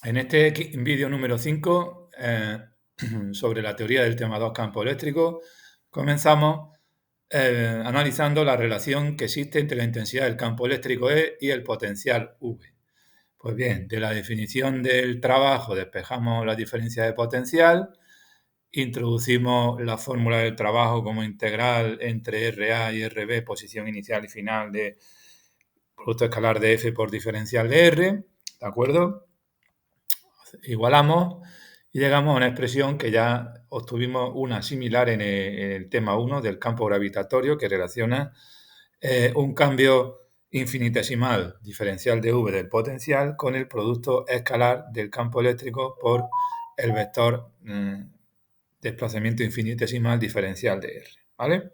En este vídeo número 5, sobre la teoría del tema 2 campo eléctrico, comenzamos analizando la relación que existe entre la intensidad del campo eléctrico E y el potencial V. Pues bien, de la definición del trabajo despejamos la diferencia de potencial, introducimos la fórmula del trabajo como integral entre RA y RB, posición inicial y final de producto escalar de F por diferencial de R, ¿de acuerdo? Igualamos y llegamos a una expresión que ya obtuvimos una similar en el tema 1 del campo gravitatorio, que relaciona un cambio infinitesimal diferencial de V del potencial con el producto escalar del campo eléctrico por el vector desplazamiento infinitesimal diferencial de R, ¿vale?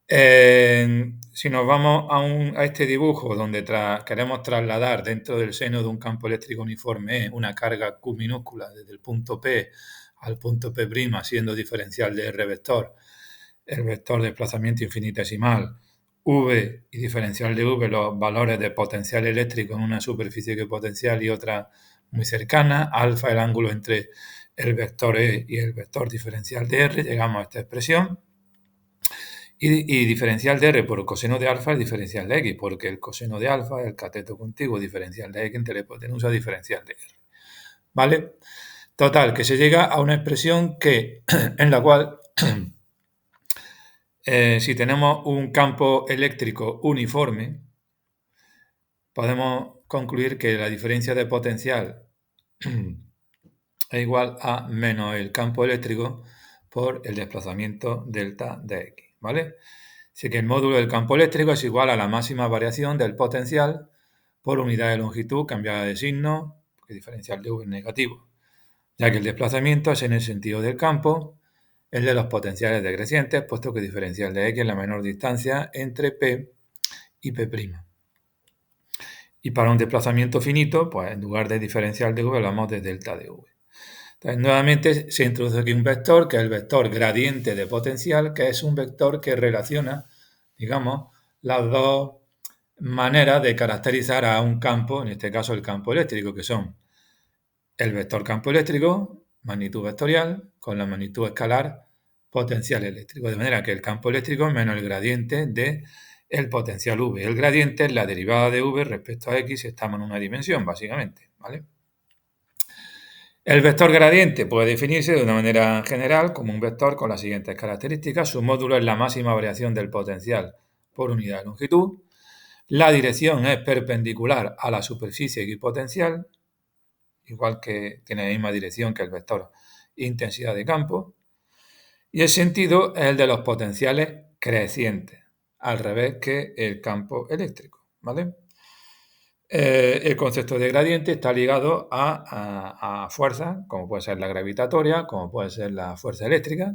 Si nos vamos a este dibujo donde queremos trasladar dentro del seno de un campo eléctrico uniforme E una carga Q minúscula desde el punto P al punto P', siendo diferencial de R vector, el vector de desplazamiento infinitesimal, V y diferencial de V, los valores de potencial eléctrico en una superficie equipotencial y otra muy cercana, alfa el ángulo entre el vector E y el vector diferencial de R, llegamos a esta expresión. Y diferencial de R por coseno de alfa es diferencial de X, porque el coseno de alfa es el cateto contiguo diferencial de X entre la hipotenusa diferencial de R. ¿Vale? Total, que se llega a una expresión en la cual si tenemos un campo eléctrico uniforme, podemos concluir que la diferencia de potencial es igual a menos el campo eléctrico por el desplazamiento delta de X, ¿vale? Así que el módulo del campo eléctrico es igual a la máxima variación del potencial por unidad de longitud cambiada de signo, porque diferencial de V es negativo, ya que el desplazamiento es en el sentido del campo, el de los potenciales decrecientes, puesto que diferencial de X es la menor distancia entre P y P'. Y para un desplazamiento finito, pues en lugar de diferencial de V hablamos de delta de V. Entonces, nuevamente se introduce aquí un vector, que es el vector gradiente de potencial, que es un vector que relaciona, digamos, las dos maneras de caracterizar a un campo, en este caso el campo eléctrico, que son el vector campo eléctrico, magnitud vectorial, con la magnitud escalar, potencial eléctrico. De manera que el campo eléctrico es menos el gradiente de el potencial V. El gradiente es la derivada de V respecto a X si estamos en una dimensión, básicamente, ¿vale? El vector gradiente puede definirse de una manera general como un vector con las siguientes características. Su módulo es la máxima variación del potencial por unidad de longitud. La dirección es perpendicular a la superficie equipotencial, igual que tiene la misma dirección que el vector intensidad de campo. Y el sentido es el de los potenciales crecientes, al revés que el campo eléctrico, ¿vale? El concepto de gradiente está ligado a fuerzas, como puede ser la gravitatoria, como puede ser la fuerza eléctrica,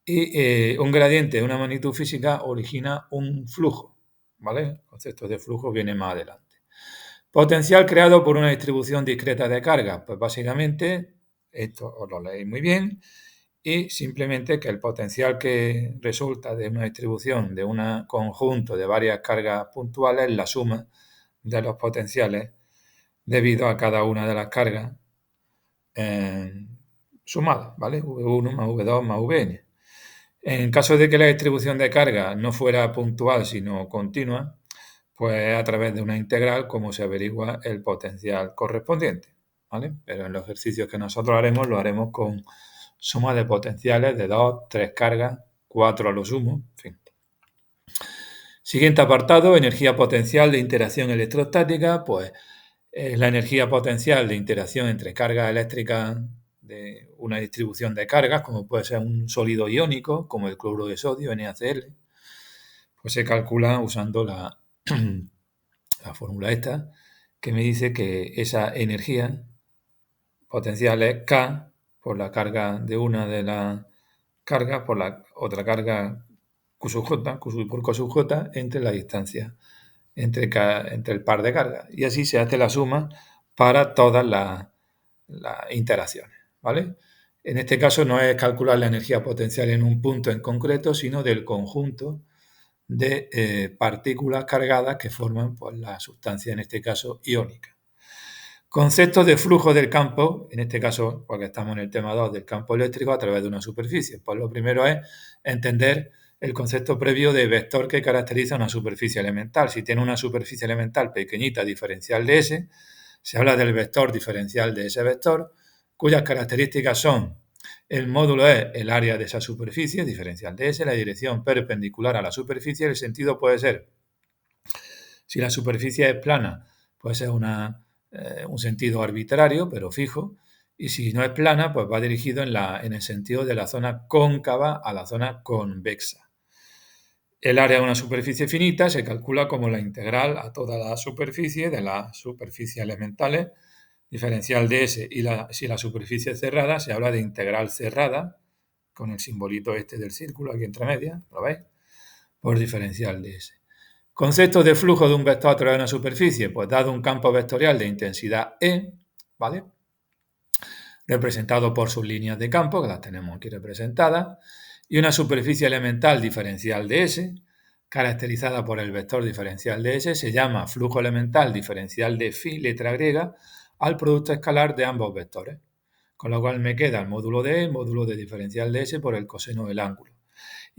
y un gradiente de una magnitud física origina un flujo, ¿vale? El concepto de flujo viene más adelante. Potencial creado por una distribución discreta de carga, pues básicamente, esto os lo leéis muy bien, y simplemente que el potencial que resulta de una distribución de un conjunto de varias cargas puntuales es la suma de los potenciales debido a cada una de las cargas sumadas, ¿vale? V1 más V2 más Vn. En caso de que la distribución de carga no fuera puntual, sino continua, pues a través de una integral como se averigua el potencial correspondiente, ¿vale? Pero en los ejercicios que nosotros haremos, lo haremos con suma de potenciales de 2, 3 cargas, 4 a lo sumo, en fin. Siguiente apartado, energía potencial de interacción electrostática, pues la energía potencial de interacción entre cargas eléctricas de una distribución de cargas, como puede ser un sólido iónico, como el cloruro de sodio, NaCl, pues se calcula usando la fórmula esta, que me dice que esa energía potencial es K por la carga de una de las cargas por la otra carga Q sub J, Q por Q sub J, entre la distancia entre el par de cargas. Y así se hace la suma para todas las interacciones, ¿vale? En este caso no es calcular la energía potencial en un punto en concreto, sino del conjunto de partículas cargadas que forman pues, la sustancia, en este caso, iónica. Conceptos de flujo del campo, en este caso, porque estamos en el tema 2 del campo eléctrico a través de una superficie. Pues lo primero es entender el concepto previo de vector que caracteriza una superficie elemental. Si tiene una superficie elemental pequeñita diferencial de S, se habla del vector diferencial de ese vector, cuyas características son: el módulo es el área de esa superficie diferencial de S, la dirección perpendicular a la superficie, el sentido puede ser, si la superficie es plana, puede ser un sentido arbitrario, pero fijo, y si no es plana, pues va dirigido en el sentido de la zona cóncava a la zona convexa. El área de una superficie finita se calcula como la integral a toda la superficie de las superficies elementales, diferencial de S, y si la superficie es cerrada, se habla de integral cerrada, con el simbolito este del círculo aquí entre medias, ¿lo veis? Por diferencial de S. Concepto de flujo de un vector a través de una superficie, pues dado un campo vectorial de intensidad E, ¿vale? Representado por sus líneas de campo, que las tenemos aquí representadas, y una superficie elemental diferencial de S, caracterizada por el vector diferencial de S, se llama flujo elemental diferencial de phi, letra griega, al producto escalar de ambos vectores. Con lo cual me queda el módulo de E, el módulo de diferencial de S por el coseno del ángulo.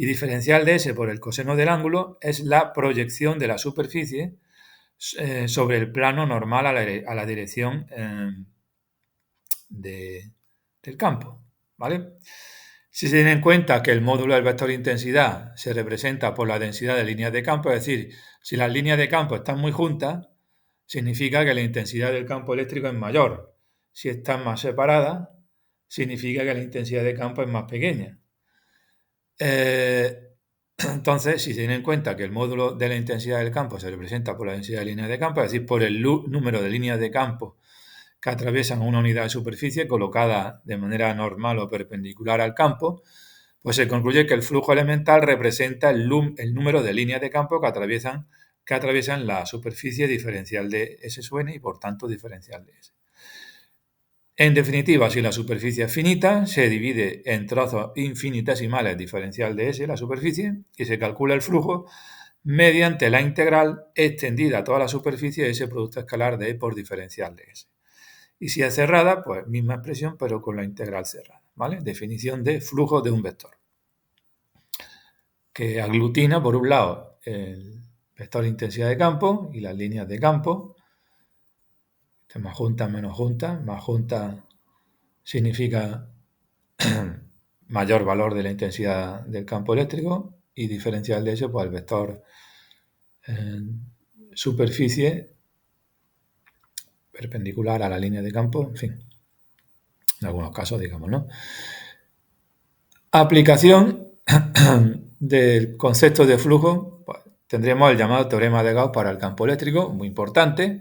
Y diferencial de S por el coseno del ángulo es la proyección de la superficie sobre el plano normal a la dirección del campo, ¿vale? Si se tiene en cuenta que el módulo del vector de intensidad se representa por la densidad de líneas de campo, es decir, si las líneas de campo están muy juntas, significa que la intensidad del campo eléctrico es mayor. Si están más separadas, significa que la intensidad de campo es más pequeña. Entonces, si se tiene en cuenta que el módulo de la intensidad del campo se representa por la densidad de líneas de campo, es decir, por el número de líneas de campo que atraviesan una unidad de superficie colocada de manera normal o perpendicular al campo, pues se concluye que el flujo elemental representa el número de líneas de campo que atraviesan la superficie diferencial de S sub n y por tanto diferencial de S. En definitiva, si la superficie es finita, se divide en trozos infinitesimales diferencial de S la superficie y se calcula el flujo mediante la integral extendida a toda la superficie de ese producto escalar de E por diferencial de S. Y si es cerrada, pues misma expresión, pero con la integral cerrada, ¿vale? Definición de flujo de un vector, que aglutina, por un lado, el vector de intensidad de campo y las líneas de campo, más juntas, menos juntas. Más juntas significa mayor valor de la intensidad del campo eléctrico, y diferencial de eso, pues el vector superficie perpendicular a la línea de campo, en fin, en algunos casos, digamos, ¿no? Aplicación del concepto de flujo, pues, tendremos el llamado teorema de Gauss para el campo eléctrico, muy importante.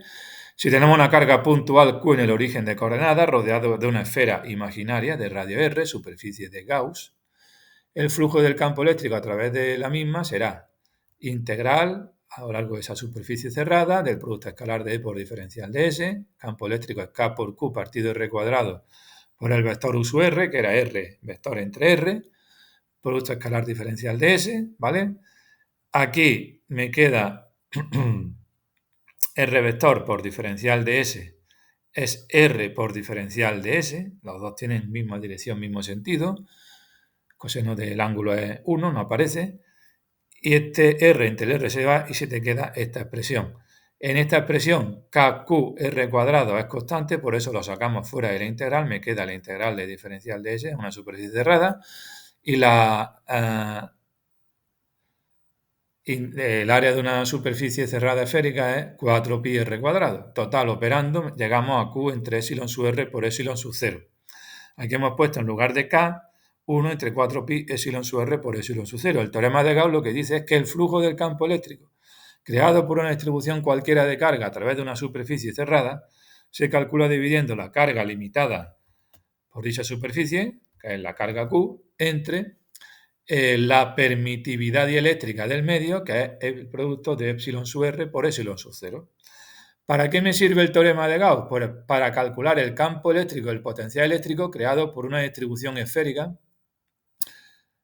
Si tenemos una carga puntual Q en el origen de coordenadas, rodeado de una esfera imaginaria de radio R, superficie de Gauss, el flujo del campo eléctrico a través de la misma será integral a lo largo de esa superficie cerrada del producto escalar de E por diferencial de S, campo eléctrico es K por Q partido R cuadrado por el vector U sub R, que era R, vector entre R, producto escalar diferencial de S, ¿vale? Aquí me queda R vector por diferencial de S es R por diferencial de S, los dos tienen misma dirección, mismo sentido, coseno del ángulo es 1, no aparece, y este R entre el R se va y se te queda esta expresión. En esta expresión, KQR cuadrado es constante, por eso lo sacamos fuera de la integral, me queda la integral de diferencial de S, una superficie cerrada, y el área de una superficie cerrada esférica es 4pi r cuadrado. Total, operando, llegamos a Q entre epsilon sub r por epsilon sub 0. Aquí hemos puesto en lugar de K 1 entre 4pi epsilon sub r por epsilon sub 0. El teorema de Gauss lo que dice es que el flujo del campo eléctrico creado por una distribución cualquiera de carga a través de una superficie cerrada se calcula dividiendo la carga limitada por dicha superficie, que es la carga Q, entre la permitividad dieléctrica del medio, que es el producto de epsilon sub r por epsilon sub 0. ¿Para qué me sirve el teorema de Gauss? Pues para calcular el campo eléctrico, el potencial eléctrico creado por una distribución esférica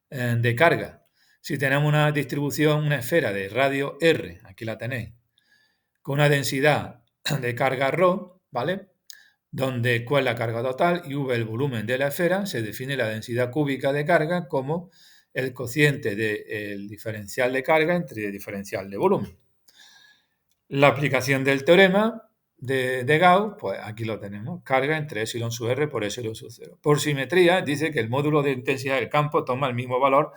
de carga. Si tenemos una distribución, una esfera de radio R, aquí la tenéis, con una densidad de carga ρ, ¿vale? donde Q es la carga total y V el volumen de la esfera, se define la densidad cúbica de carga como el cociente del diferencial de carga entre el diferencial de volumen. La aplicación del teorema de Gauss, pues aquí lo tenemos, carga entre epsilon sub r por epsilon sub 0. Por simetría, dice que el módulo de intensidad del campo toma el mismo valor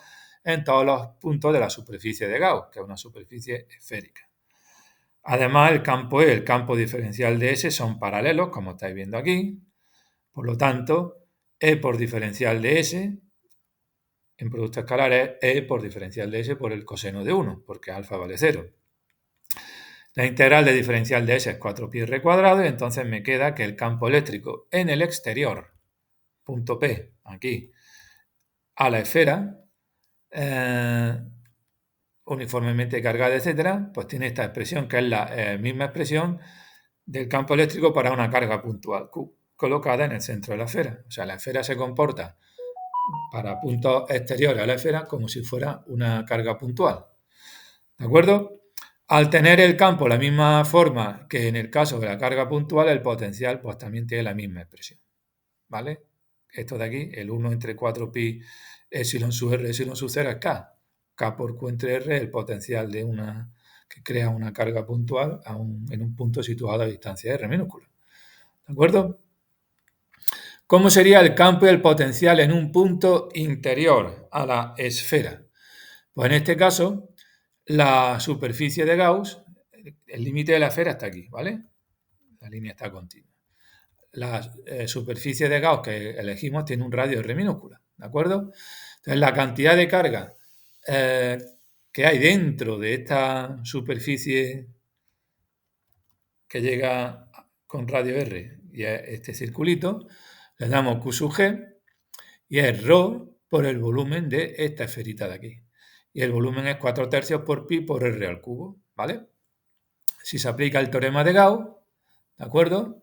en todos los puntos de la superficie de Gauss, que es una superficie esférica. Además, el campo E y el campo diferencial de S son paralelos, como estáis viendo aquí. Por lo tanto, E por diferencial de S en producto escalar es E por diferencial de S por el coseno de 1, porque alfa vale 0. La integral de diferencial de S es 4πr cuadrado y entonces me queda que el campo eléctrico en el exterior, punto P, aquí, a la esfera, uniformemente cargada, etcétera, pues tiene esta expresión que es la misma expresión del campo eléctrico para una carga puntual Q, colocada en el centro de la esfera. O sea, la esfera se comporta para puntos exteriores a la esfera como si fuera una carga puntual. ¿De acuerdo? Al tener el campo la misma forma que en el caso de la carga puntual, el potencial pues también tiene la misma expresión. ¿Vale? Esto de aquí, el 1 entre 4pi epsilon sub r epsilon sub 0 es K. K por Q entre R, el potencial de una que crea una carga puntual en un punto situado a distancia R minúscula. ¿De acuerdo? ¿Cómo sería el campo y el potencial en un punto interior a la esfera? Pues en este caso, la superficie de Gauss, el límite de la esfera está aquí, ¿vale? La línea está continua. La superficie de Gauss que elegimos tiene un radio R minúscula, ¿de acuerdo? Entonces, la cantidad de carga que hay dentro de esta superficie que llega con radio R y a este circulito, le damos Q sub G y es ρ por el volumen de esta esferita de aquí. Y el volumen es 4/3 por pi por R al cubo, ¿vale? Si se aplica el teorema de Gauss, ¿de acuerdo?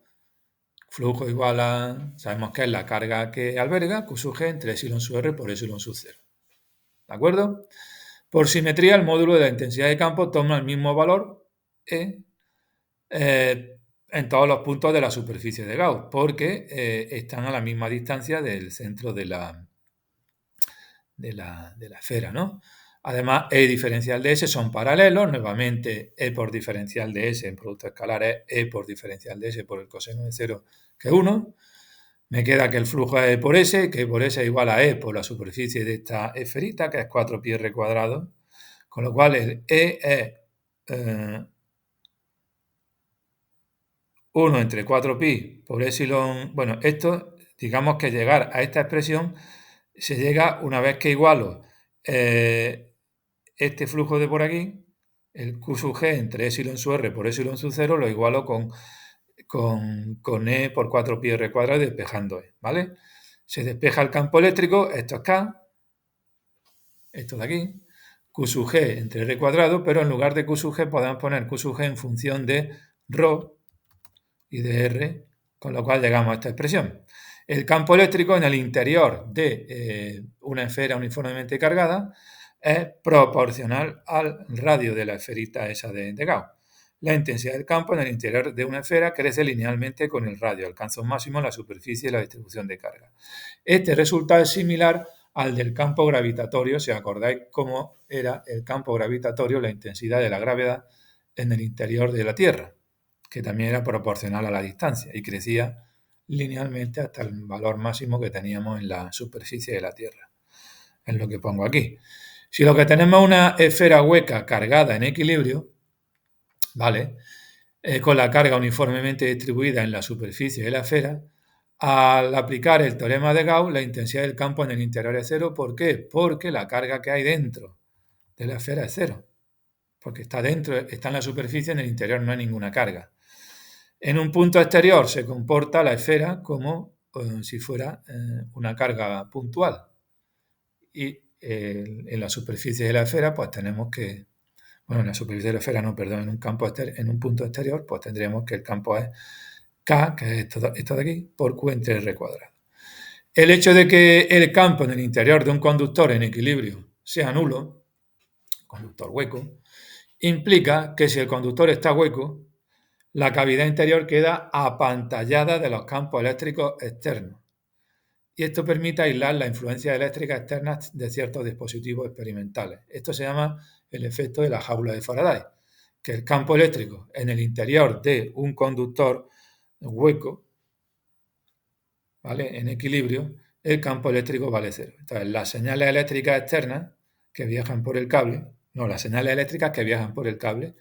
Flujo igual a, sabemos que es la carga que alberga, Q sub G entre epsilon sub R por epsilon sub 0. ¿De acuerdo? Por simetría, el módulo de la intensidad de campo toma el mismo valor E en todos los puntos de la superficie de Gauss, porque están a la misma distancia del centro de la esfera, ¿no? Además, E diferencial de S son paralelos, nuevamente E por diferencial de S en producto escalar es E por diferencial de S por el coseno de 0, que es 1. Me queda que el flujo es E por S, que por S es igual a E por la superficie de esta esferita, que es 4πr cuadrado, con lo cual el E es 1 entre 4pi por epsilon. Bueno, esto, digamos que llegar a esta expresión se llega una vez que igualo este flujo de por aquí, el Q sub G entre epsilon sub R por epsilon sub 0, lo igualo con E por 4πr cuadrado despejando E, ¿vale? Se despeja el campo eléctrico, esto es K, esto de aquí, Q sub G entre R cuadrado, pero en lugar de Q sub G podemos poner Q sub G en función de ρ y de R, con lo cual llegamos a esta expresión. El campo eléctrico en el interior de una esfera uniformemente cargada es proporcional al radio de la esferita esa de Gauss. La intensidad del campo en el interior de una esfera crece linealmente con el radio, alcanza un máximo en la superficie de la distribución de carga. Este resultado es similar al del campo gravitatorio, si os acordáis cómo era el campo gravitatorio, la intensidad de la gravedad en el interior de la Tierra, que también era proporcional a la distancia y crecía linealmente hasta el valor máximo que teníamos en la superficie de la Tierra. Es lo que pongo aquí. Si lo que tenemos es una esfera hueca cargada en equilibrio, ¿vale? Con la carga uniformemente distribuida en la superficie de la esfera, al aplicar el teorema de Gauss, la intensidad del campo en el interior es cero. ¿Por qué? Porque la carga que hay dentro de la esfera es cero. Porque está dentro, está en la superficie, en el interior no hay ninguna carga. En un punto exterior se comporta la esfera como si fuera una carga puntual. Y en la superficie de la esfera, pues tenemos que, bueno, en la superficie de la esfera no, perdón, en un punto exterior, pues tendríamos que el campo es K, que es esto de aquí, por Q entre R cuadrado. El hecho de que el campo en el interior de un conductor en equilibrio sea nulo, conductor hueco, implica que si el conductor está hueco, la cavidad interior queda apantallada de los campos eléctricos externos. Y esto permite aislar la influencia eléctrica externa de ciertos dispositivos experimentales. Esto se llama el efecto de la jaula de Faraday, que el campo eléctrico en el interior de un conductor hueco, ¿vale?, en equilibrio, el campo eléctrico vale cero. Entonces, las señales eléctricas externas que viajan por el cable, las señales eléctricas que viajan por el cable,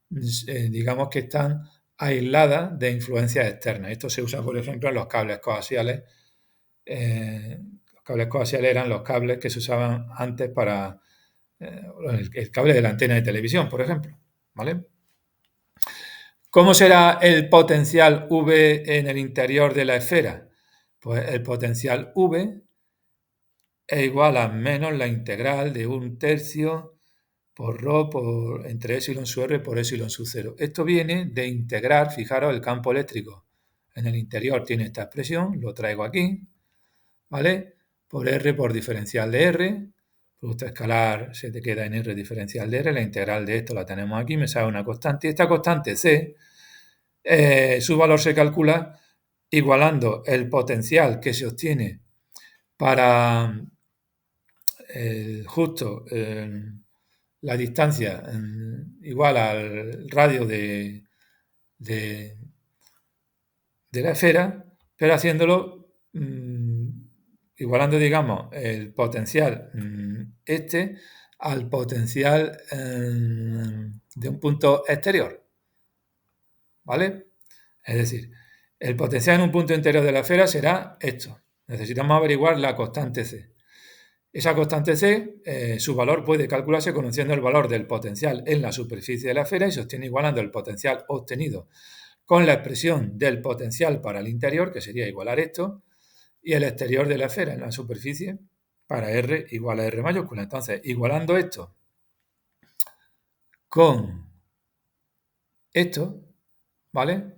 digamos que están aisladas de influencias externas. Esto se usa, por ejemplo, en los cables coaxiales. Los cables coaxiales eran los cables que se usaban antes para el cable de la antena de televisión, por ejemplo, ¿vale? ¿Cómo será el potencial V en el interior de la esfera? Pues el potencial V es igual a menos la integral de 1/3 por ρ entre epsilon sub r por epsilon sub 0. Esto viene de integrar, fijaros, el campo eléctrico en el interior tiene esta expresión, lo traigo aquí, ¿vale? Por r por diferencial de r, producto escalar se te queda en r diferencial de r, la integral de esto la tenemos aquí, me sale una constante, y esta constante c, su valor se calcula igualando el potencial que se obtiene para justo la distancia igual al radio de la esfera, pero haciéndolo igualando, digamos, el potencial al potencial de un punto exterior, ¿vale? Es decir, el potencial en un punto interior de la esfera será esto. Necesitamos averiguar la constante C. Esa constante C, su valor puede calcularse conociendo el valor del potencial en la superficie de la esfera y se obtiene igualando el potencial obtenido con la expresión del potencial para el interior, que sería igualar esto, y el exterior de la esfera en la superficie para R igual a R mayúscula. Entonces, igualando esto con esto, ¿vale?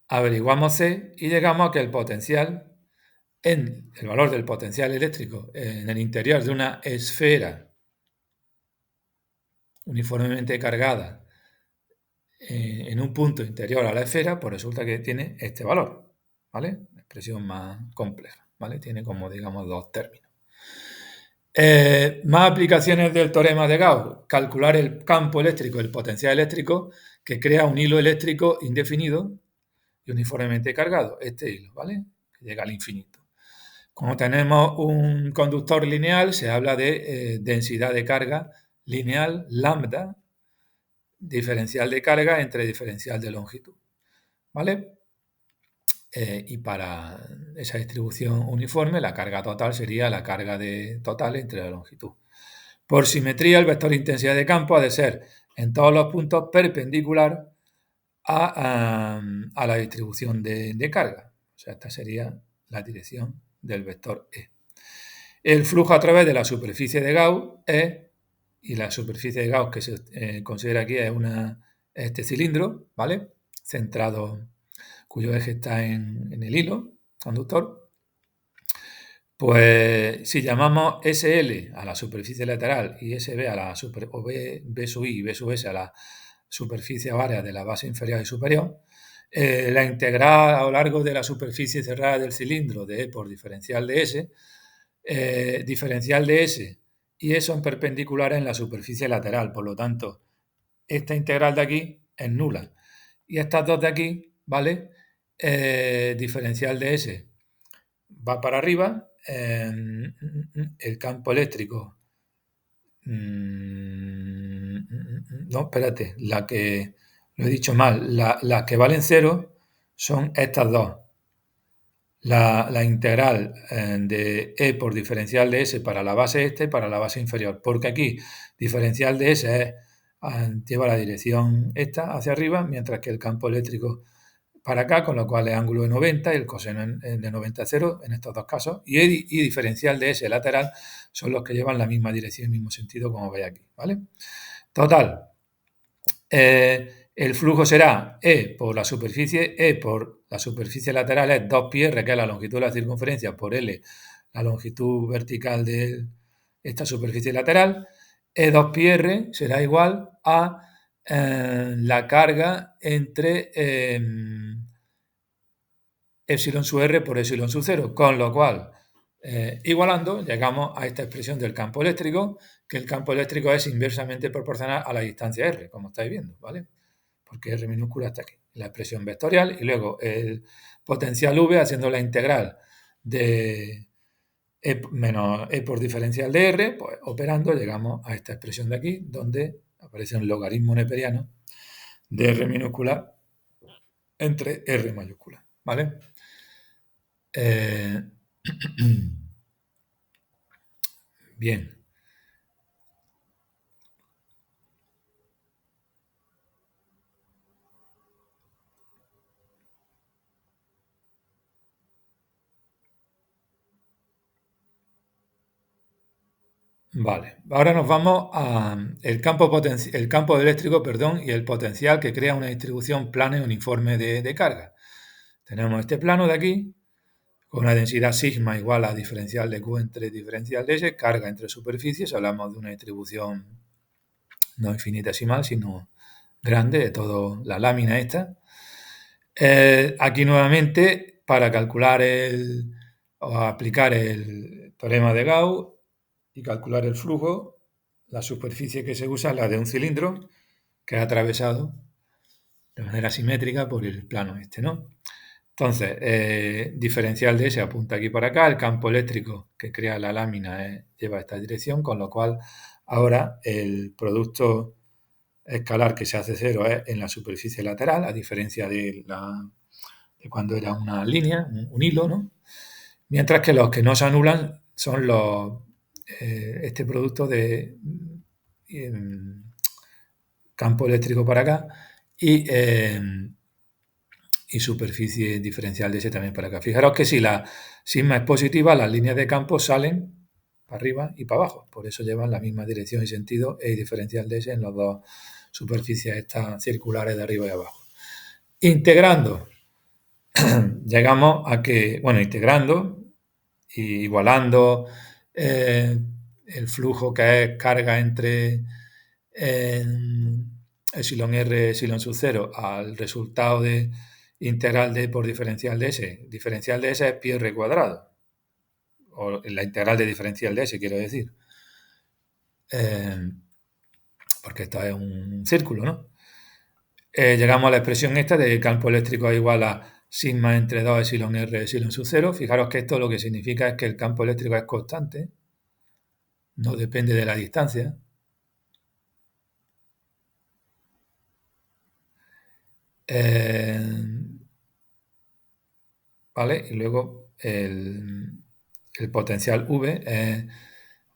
Averiguamos C y llegamos a que el potencial, el valor del potencial eléctrico en el interior de una esfera uniformemente cargada en un punto interior a la esfera, pues resulta que tiene este valor, ¿vale? La expresión más compleja, ¿vale? Tiene como, digamos, dos términos. Más aplicaciones del teorema de Gauss. Calcular el campo eléctrico, el potencial eléctrico, que crea un hilo eléctrico indefinido y uniformemente cargado. Este hilo, ¿vale? Que llega al infinito. Cuando tenemos un conductor lineal, se habla de densidad de carga lineal, lambda, diferencial de carga entre diferencial de longitud, ¿vale? Y para esa distribución uniforme, la carga total sería la carga total entre la longitud. Por simetría, el vector de intensidad de campo ha de ser en todos los puntos perpendicular a la distribución de carga. O sea, esta sería la dirección del vector E. El flujo a través de la superficie de Gauss y la superficie de Gauss que se considera aquí es este cilindro, ¿vale? Centrado, cuyo eje está en el hilo conductor. Pues si llamamos SL a la superficie lateral y SB a la o B sub I y B sub S a la superficie área de la base inferior y superior, la integral a lo largo de la superficie cerrada del cilindro de E por diferencial de S, diferencial de S y E son perpendiculares en la superficie lateral, por lo tanto, esta integral de aquí es nula. Y estas dos de aquí, ¿vale? Diferencial de S va para arriba, el campo eléctrico, no, espérate, lo he dicho mal, las que valen cero son estas dos. La integral de E por diferencial de S para la base este y para la base inferior, porque aquí diferencial de S lleva la dirección esta hacia arriba, mientras que el campo eléctrico para acá, con lo cual es ángulo de 90 y el coseno de 90 es 0 en estos dos casos, y diferencial de S lateral son los que llevan la misma dirección, el mismo sentido, como veis aquí, ¿vale? Total, el flujo será E por la superficie lateral es 2πr, que es la longitud de la circunferencia, por L, la longitud vertical de esta superficie lateral. E2πr será igual a la carga entre epsilon sub r por epsilon sub 0, con lo cual, igualando, llegamos a esta expresión del campo eléctrico, que el campo eléctrico es inversamente proporcional a la distancia r, como estáis viendo, ¿vale? Porque r minúscula está aquí, la expresión vectorial, y luego el potencial v haciendo la integral de menos e por diferencial de r, pues operando llegamos a esta expresión de aquí, donde aparece un logaritmo neperiano de r minúscula entre r mayúscula, ¿vale? Bien. Vale, ahora nos vamos al campo eléctrico, perdón, y el potencial que crea una distribución plana y uniforme de carga. Tenemos este plano de aquí, con una densidad sigma igual a diferencial de Q entre diferencial de S, carga entre superficies, hablamos de una distribución no infinitesimal, sino grande de toda la lámina esta. Aquí nuevamente, para calcular o aplicar el teorema de Gauss y calcular el flujo, la superficie que se usa es la de un cilindro que es atravesado de manera simétrica por el plano este, ¿no? Entonces, diferencial de S apunta aquí para acá, el campo eléctrico que crea la lámina lleva esta dirección, con lo cual ahora el producto escalar que se hace cero es en la superficie lateral, a diferencia de cuando era una línea, un hilo, ¿no? Mientras que los que no se anulan son este producto de campo eléctrico para acá y superficie diferencial de S también para acá. Fijaros que si la sigma es positiva, las líneas de campo salen para arriba y para abajo. Por eso llevan la misma dirección y sentido E diferencial de S en las dos superficies estas circulares de arriba y abajo. Integrando, llegamos a que, bueno, integrando y igualando el flujo que es carga entre epsilon r, epsilon sub 0 al resultado de integral de por diferencial de S. Diferencial de S es pi r cuadrado, o la integral de diferencial de S, quiero decir. Porque esto es un círculo, ¿no? Llegamos a la expresión esta de campo eléctrico es igual a sigma entre 2 epsilon r epsilon sub 0. Fijaros que esto lo que significa es que el campo eléctrico es constante, no depende de la distancia. ¿Vale? Y luego el potencial V es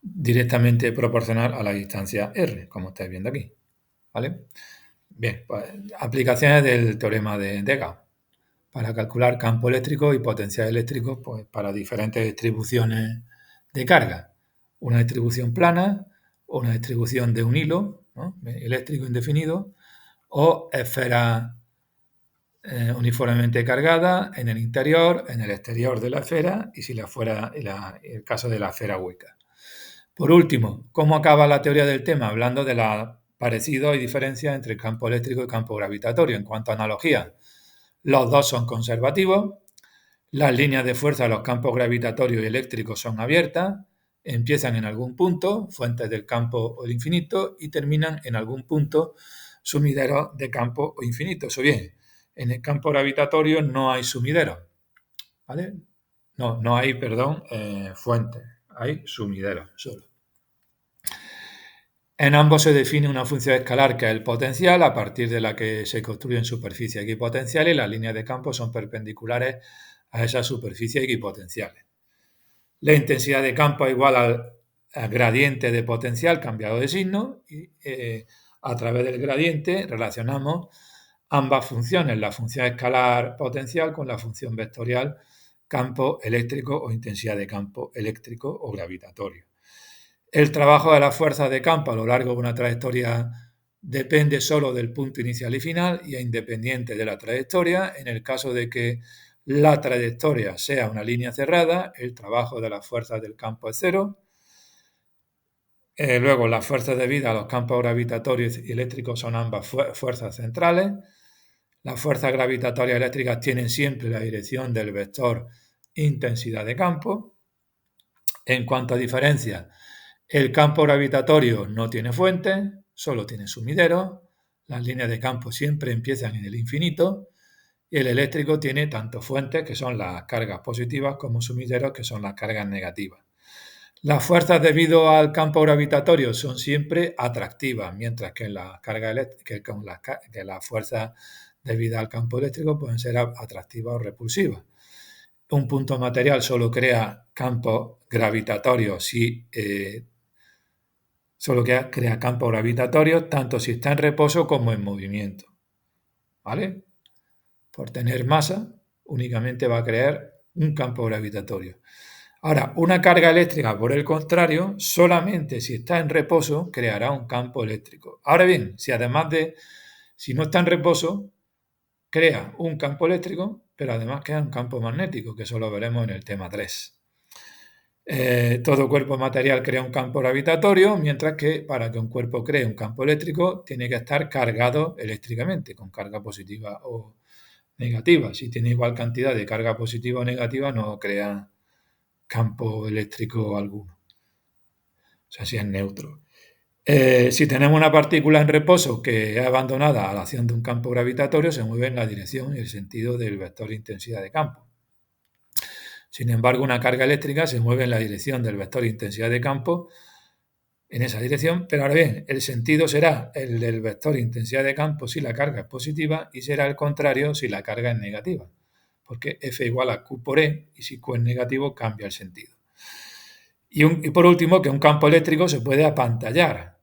directamente proporcional a la distancia R, como estáis viendo aquí. ¿Vale? Bien, pues aplicaciones del teorema de Gauss para calcular campo eléctrico y potencial eléctrico pues, para diferentes distribuciones de carga. Una distribución plana, una distribución de un hilo, ¿no? Eléctrico indefinido, o esferas uniformemente cargada en el interior, en el exterior de la esfera y si la fuera el caso de la esfera hueca. Por último, ¿cómo acaba la teoría del tema? Hablando de la parecidos y diferencias entre campo eléctrico y campo gravitatorio. En cuanto a analogía, los dos son conservativos, las líneas de fuerza de los campos gravitatorios y eléctricos son abiertas, empiezan en algún punto, fuentes del campo o infinito, y terminan en algún punto, sumideros de campo o infinito. Eso bien, en el campo gravitatorio no hay sumideros, ¿vale? No hay, perdón, fuentes, hay sumideros solo. En ambos se define una función escalar que es el potencial, a partir de la que se construyen superficies equipotenciales y las líneas de campo son perpendiculares a esas superficies equipotenciales. La intensidad de campo es igual al gradiente de potencial cambiado de signo y a través del gradiente relacionamos ambas funciones, la función escalar potencial con la función vectorial campo eléctrico o intensidad de campo eléctrico o gravitatorio. El trabajo de las fuerzas de campo a lo largo de una trayectoria depende solo del punto inicial y final y es independiente de la trayectoria. En el caso de que la trayectoria sea una línea cerrada, el trabajo de las fuerzas del campo es cero. Luego, las fuerzas debidas a los campos gravitatorios y eléctricos son ambas fuerzas centrales. Las fuerzas gravitatorias eléctricas tienen siempre la dirección del vector intensidad de campo. En cuanto a diferencias, el campo gravitatorio no tiene fuente, solo tiene sumidero. Las líneas de campo siempre empiezan en el infinito. Y el eléctrico tiene tanto fuentes, que son las cargas positivas, como sumideros, que son las cargas negativas. Las fuerzas debido al campo gravitatorio son siempre atractivas, mientras que las fuerzas debidas al campo eléctrico pueden ser atractivas o repulsivas. Un punto material solo crea campo gravitatorio si solo crea campo gravitatorio tanto si está en reposo como en movimiento. ¿Vale? Por tener masa, únicamente va a crear un campo gravitatorio. Ahora, una carga eléctrica, por el contrario, solamente si está en reposo, creará un campo eléctrico. Ahora bien, si no está en reposo, crea un campo eléctrico, pero además crea un campo magnético, que eso lo veremos en el tema 3. Todo cuerpo material crea un campo gravitatorio, mientras que para que un cuerpo cree un campo eléctrico, tiene que estar cargado eléctricamente, con carga positiva o negativa. Si tiene igual cantidad de carga positiva o negativa, no crea campo eléctrico alguno. O sea, si es neutro. Si tenemos una partícula en reposo que es abandonada a la acción de un campo gravitatorio, se mueve en la dirección y el sentido del vector de intensidad de campo. Sin embargo, una carga eléctrica se mueve en la dirección del vector de intensidad de campo, en esa dirección, pero ahora bien, el sentido será el del vector de intensidad de campo si la carga es positiva y será el contrario si la carga es negativa, porque F igual a Q por E y si Q es negativo cambia el sentido. Y por último, que un campo eléctrico se puede apantallar.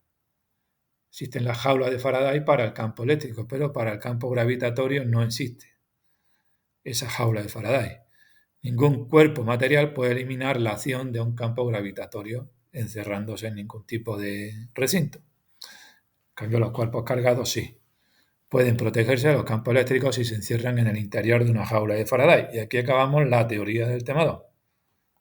Existen las jaulas de Faraday para el campo eléctrico, pero para el campo gravitatorio no existe esa jaula de Faraday. Ningún cuerpo material puede eliminar la acción de un campo gravitatorio encerrándose en ningún tipo de recinto. En cambio, los cuerpos cargados sí. Pueden protegerse de los campos eléctricos si se encierran en el interior de una jaula de Faraday. Y aquí acabamos la teoría del tema 2.